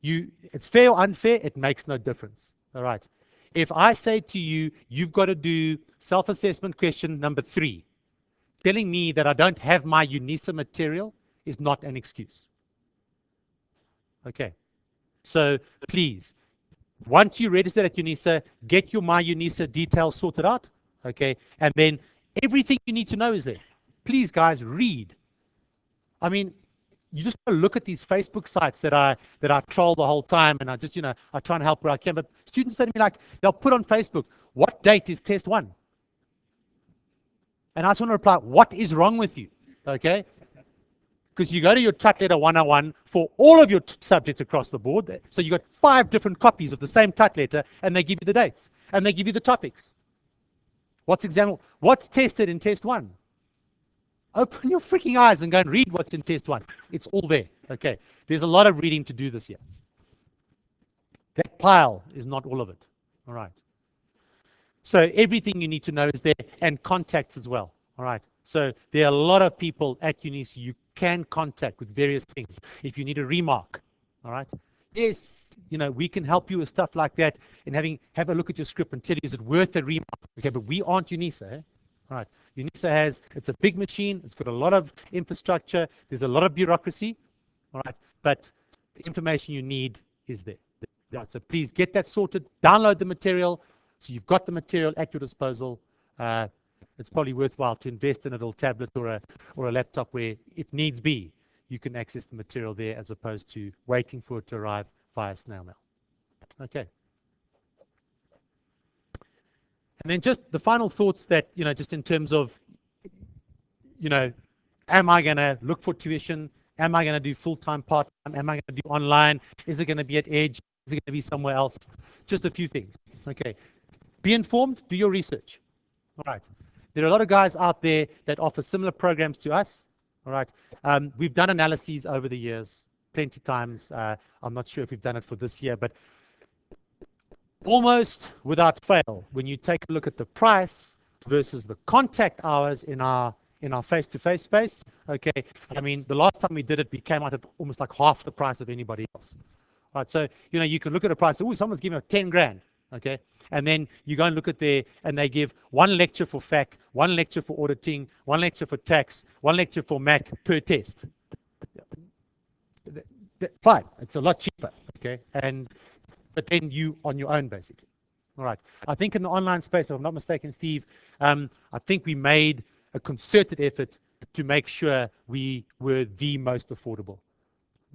It's fair or unfair, it makes no difference. All right. If I say to you, you've got to do self-assessment question number 3, telling me that I don't have my Unisa material is not an excuse. Okay, so please, once you register at Unisa, get your My Unisa details sorted out, okay, and then everything you need to know is there. Please, guys, read. I mean, you just gotta look at these Facebook sites that I troll the whole time, and I just, I try and help where I can. But students say to me, like, they'll put on Facebook, what date is test one? And I just want to reply, what is wrong with you? Okay? Because you go to your chat letter 101 for all of your subjects across the board. So you got 5 different copies of the same chat letter, and they give you the dates, and they give you the topics. What's tested in test 1? Open your freaking eyes and go and read what's in test 1. It's all there. Okay. There's a lot of reading to do this year. That pile is not all of it. All right. So everything you need to know is there, and contacts as well. All right. So there are a lot of people at Unisa you can contact with various things. If you need a remark, all right. Yes, we can help you with stuff like that, and have a look at your script and tell you, is it worth a remark? Okay, but we aren't Unisa. All right. Unisa it's a big machine. It's got a lot of infrastructure. There's a lot of bureaucracy. All right. But the information you need is there. Right. So please get that sorted. Download the material. So you've got the material at your disposal. It's probably worthwhile to invest in a little tablet or a laptop where, if needs be, you can access the material there as opposed to waiting for it to arrive via snail mail. Okay. And then just the final thoughts that, just in terms of, am I going to look for tuition? Am I going to do full-time, part-time? Am I going to do online? Is it going to be at Edge? Is it going to be somewhere else? Just a few things. Okay. Be informed. Do your research. All right. There are a lot of guys out there that offer similar programs to us. All right. We've done analyses over the years, plenty of times. I'm not sure if we've done it for this year, but almost without fail, when you take a look at the price versus the contact hours in our face-to-face space, okay, I mean, the last time we did it, we came out at almost like half the price of anybody else. All right. So, you can look at a price, oh, someone's giving us 10 grand. Okay, and then you go and look at and they give 1 lecture for FAC, 1 lecture for auditing, 1 lecture for tax, 1 lecture for MAC per test. Fine, it's a lot cheaper. Okay, but then you on your own basically. All right. I think in the online space, if I'm not mistaken, Steve, I think we made a concerted effort to make sure we were the most affordable.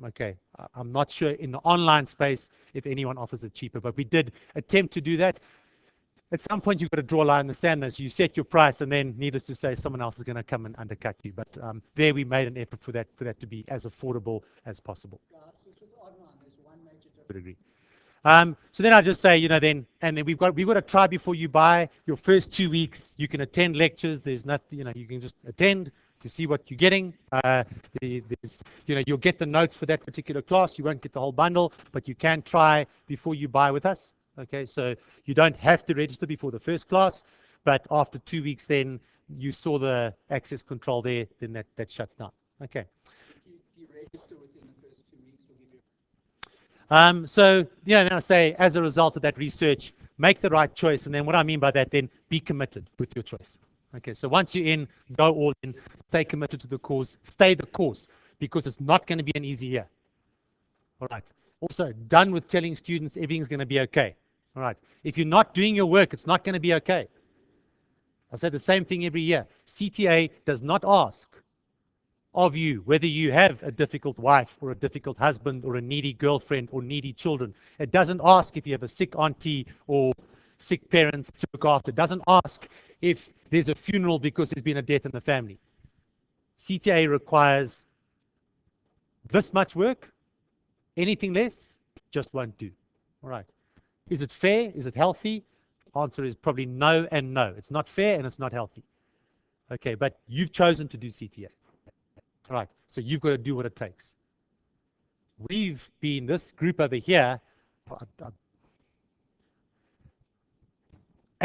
Okay, I'm not sure in the online space if anyone offers it cheaper, but we did attempt to do that. At some point, you've got to draw a line in the sand as you set your price, and then, needless to say, someone else is going to come and undercut you. But there we made an effort for that to be as affordable as possible. I would agree. So then I just say, then we've got to try before you buy. Your first 2 weeks, you can attend lectures. There's nothing, you can just attend to see what you're getting. You'll get the notes for that particular class. You won't get the whole bundle, but you can try before you buy with us. Okay, so you don't have to register before the first class, but after 2 weeks, then you saw the access control there, then that shuts down. Okay. If you register within the first 2 weeks, we'll give you. So, then I say, as a result of that research, make the right choice. And then what I mean by that, then be committed with your choice. Okay, so once you're in, go all in, stay committed to the course, stay the course, because it's not going to be an easy year. All right. Also, done with telling students everything's going to be okay. All right. If you're not doing your work, it's not going to be okay. I say the same thing every year. CTA does not ask of you whether you have a difficult wife or a difficult husband or a needy girlfriend or needy children. It doesn't ask if you have a sick auntie or sick parents to look after. It doesn't ask if there's a funeral because there's been a death in the family. CTA requires this much work. Anything less just won't do. All right. Is it fair? Is it healthy? Answer is probably no and no. It's not fair and it's not healthy. Okay, but you've chosen to do CTA. All right, so you've got to do what it takes. We've been, this group over here,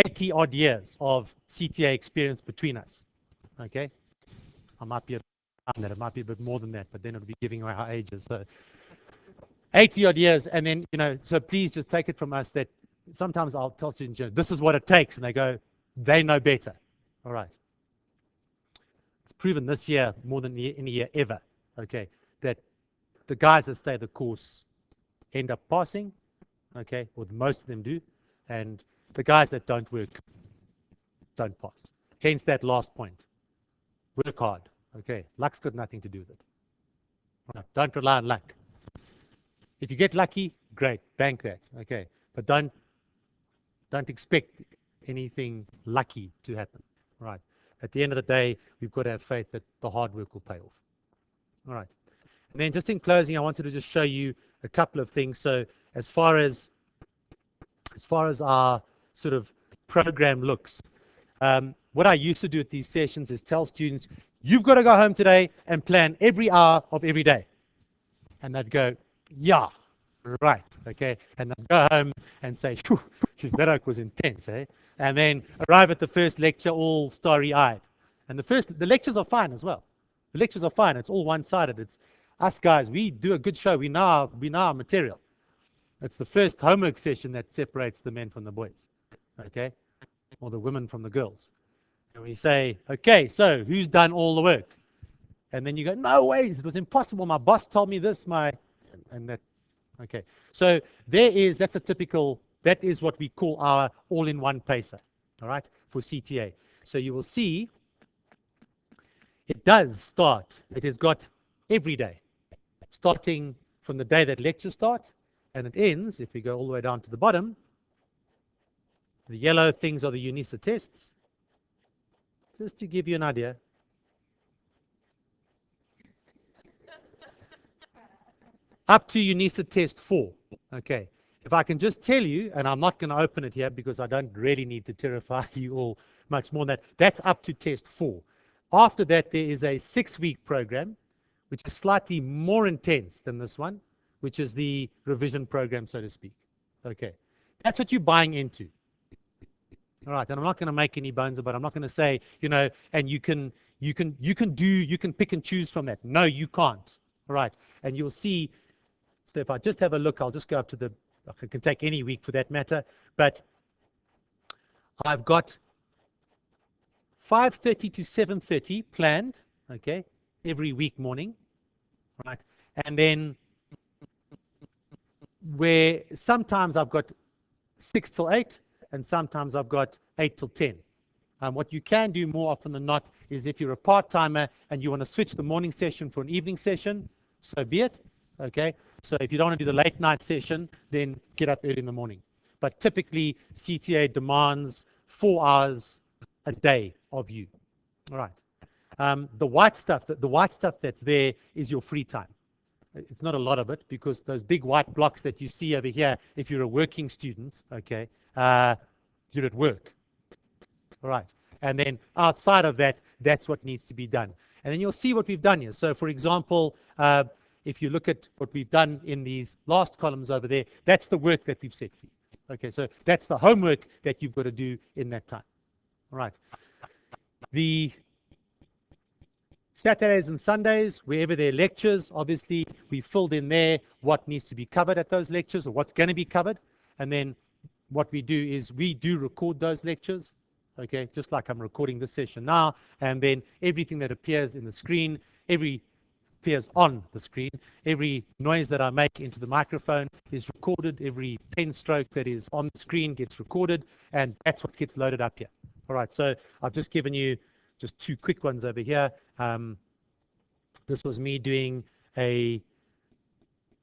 80 odd years of CTA experience between us. Okay, I might be it might be a bit more than that, but then it'll be giving away our ages. So 80 odd years, and then, so please just take it from us that sometimes I'll tell students, this is what it takes, and they go, they know better. All right. proven this year more than any year ever, okay, that the guys that stay the course end up passing, okay, or most of them do, and the guys that don't work don't pass. Hence that last point. Work hard, okay. Luck's got nothing to do with it. No, don't rely on luck. If you get lucky, great, bank that, okay, but don't expect anything lucky to happen, right? At the end of the day, we've got to have faith that the hard work will pay off. All right. And then just in closing, I wanted to just show you a couple of things. So as far as our sort of program looks, what I used to do at these sessions is tell students, you've got to go home today and plan every hour of every day. And they'd go, yeah, right, okay. And they'd go home and say, geez, that oak was intense, eh? And then arrive at the first lecture all starry-eyed. And the lectures are fine as well. The lectures are fine. It's all one-sided. It's us guys. We do a good show. We know our material. It's the first homework session that separates the men from the boys, okay, or the women from the girls. And we say, okay, so who's done all the work? And then you go, no ways, it was impossible. My boss told me this. And that, okay. So that is what we call our all-in-one pacer, all right, for CTA. So you will see it does start. It has got every day, starting from the day that lectures start, and it ends, if we go all the way down to the bottom, the yellow things are the Unisa tests. Just to give you an idea. Up to Unisa test 4. Okay. If I can just tell you, and I'm not going to open it here because I don't really need to terrify you all much more than that, that's up to test 4. After that, there is a 6-week program, which is slightly more intense than this one, which is the revision program, so to speak. Okay. That's what you're buying into. All right, and I'm not going to make any bones about it. I'm not going to say, and you can pick and choose from that. No, you can't. All right, and you'll see. So if I just have a look, I'll just go up to I can take any week for that matter, but I've got 5:30 to 7:30 planned, okay, every week morning, right, and then where sometimes I've got 6 till 8. And sometimes I've got 8 till 10. What you can do more often than not is if you're a part-timer and you want to switch the morning session for an evening session, so be it. Okay. So if you don't want to do the late night session, then get up early in the morning. But typically, CTA demands 4 hours a day of you. All right. The white stuff that's there is your free time. It's not a lot of it because those big white blocks that you see over here, if you're a working student, okay, you're at work. All right. And then outside of that, that's what needs to be done. And then you'll see what we've done here. So for example, if you look at what we've done in these last columns over there, that's the work that we've set for you. Okay, so that's the homework that you've got to do in that time. All right. The Saturdays and Sundays, wherever there are lectures, obviously we filled in there what needs to be covered at those lectures or what's going to be covered. And then what we do is we do record those lectures, okay, just like I'm recording this session now. And then everything that appears in the screen, appears on the screen. Every noise that I make into the microphone is recorded. Every pen stroke that is on the screen gets recorded. And that's what gets loaded up here. All right, so I've just given you just 2 quick ones over here. This was me doing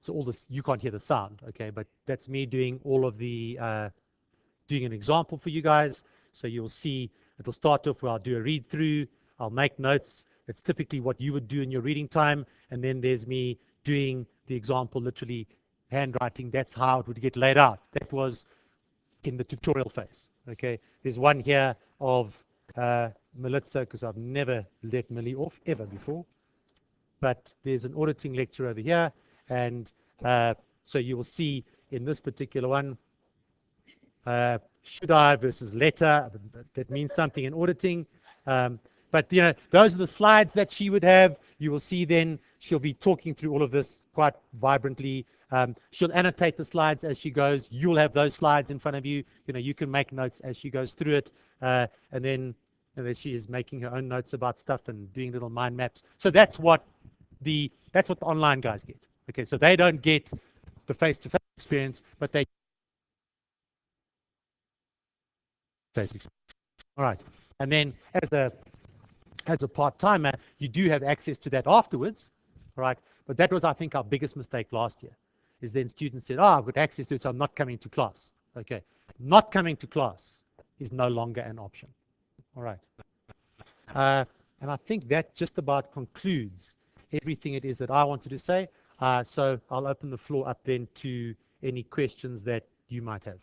so all this, you can't hear the sound, okay, but that's me doing all of the, doing an example for you guys. So you'll see, it'll start off where I'll do a read through, I'll make notes. It's typically what you would do in your reading time. And then there's me doing the example, literally handwriting. That's how it would get laid out. That was in the tutorial phase, okay. There's one here of Melitza, because I've never let Millie off ever before. But there's an auditing lecture over here. And so you will see in this particular one, should I versus letter, that means something in auditing. But, those are the slides that she would have. You will see then she'll be talking through all of this quite vibrantly. She'll annotate the slides as she goes. You'll have those slides in front of you. You can make notes as she goes through it. And and then she is making her own notes about stuff and doing little mind maps. So that's what the online guys get. Okay, so they don't get the face-to-face experience, but they face experience. All right, and then as a part-timer, you do have access to that afterwards, all right? But that was, I think, our biggest mistake last year, is then students said, I've got access to it, so I'm not coming to class. Okay, not coming to class is no longer an option. All right. And I think that just about concludes everything it is that I wanted to say. So I'll open the floor up then to any questions that you might have.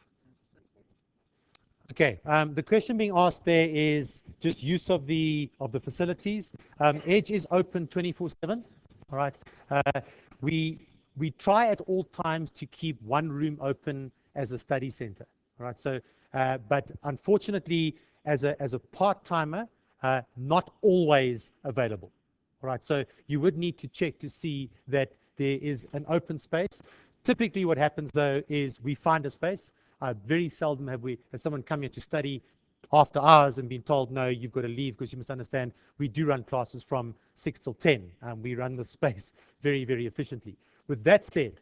Okay, the question being asked there is just use of the facilities. Edge is open 24/7. All right. We try at all times to keep one room open as a study center. All right. So, but unfortunately, as a part-timer, not always available. All right. So you would need to check to see that there is an open space. Typically, what happens though is we find a space. Very seldom has someone come here to study after hours and been told, no, you've got to leave, because you must understand we do run classes from 6 till 10. We run the space very, very efficiently. With that said,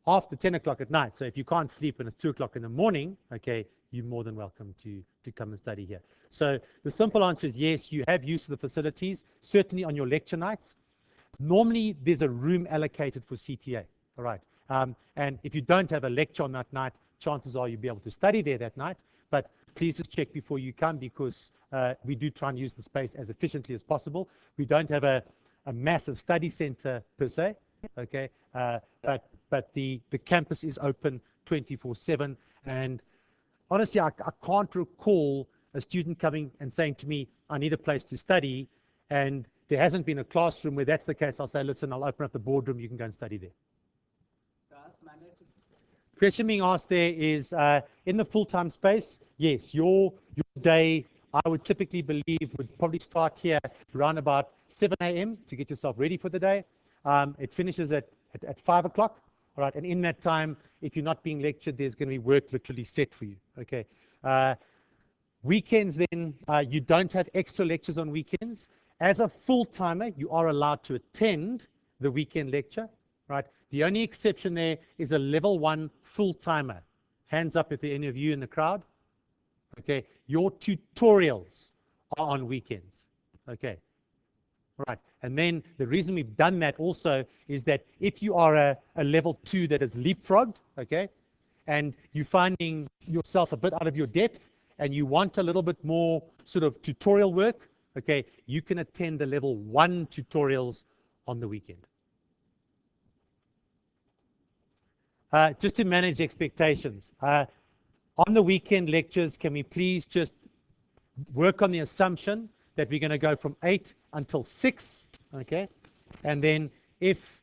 after 10 o'clock at night, so if you can't sleep and it's 2 o'clock in the morning, okay, you're more than welcome to come and study here. So the simple answer is yes, you have use of the facilities, certainly on your lecture nights. Normally, there's a room allocated for CTA, all right? And if you don't have a lecture on that night, chances are you'll be able to study there that night. But please just check before you come, because we do try and use the space as efficiently as possible. We don't have a massive study center per se, okay? But the campus is open 24/7. And honestly, I can't recall a student coming and saying to me, I need a place to study, and there hasn't been a classroom where that's the case. I'll say, listen, I'll open up the boardroom, you can go and study there. Question being asked there is, in the full-time space, yes, your day, I would typically believe, would probably start here around about 7 a.m. to get yourself ready for the day. It finishes at 5 o'clock, all right? And in that time, if you're not being lectured, there's going to be work literally set for you, okay? Weekends then, you don't have extra lectures on weekends. As a full-timer, you are allowed to attend the weekend lecture, right? The only exception there is a level 1 full-timer. Hands up if there are any of you in the crowd. Okay, your tutorials are on weekends. Okay, right. And then the reason we've done that also is that if you are a level 2 that is leapfrogged, okay, and you're finding yourself a bit out of your depth and you want a little bit more sort of tutorial work, okay, you can attend the level 1 tutorials on the weekend. Just to manage expectations, on the weekend lectures, can we please just work on the assumption that we're going to go from 8 until 6, okay? And then if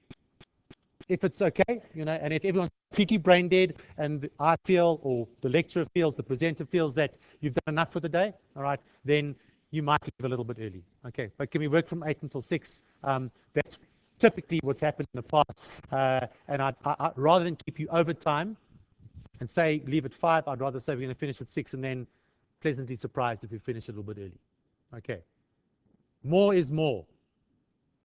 it's okay, you know, and if everyone's completely brain dead and I feel, or the lecturer feels, the presenter feels that you've done enough for the day, all right, then you might leave a little bit early, okay? But can we work from 8 until 6? That's typically what's happened in the past. And I rather than keep you overtime and say leave at 5, I'd rather say we're going to finish at 6 and then pleasantly surprised if we finish a little bit early. Okay. More is more.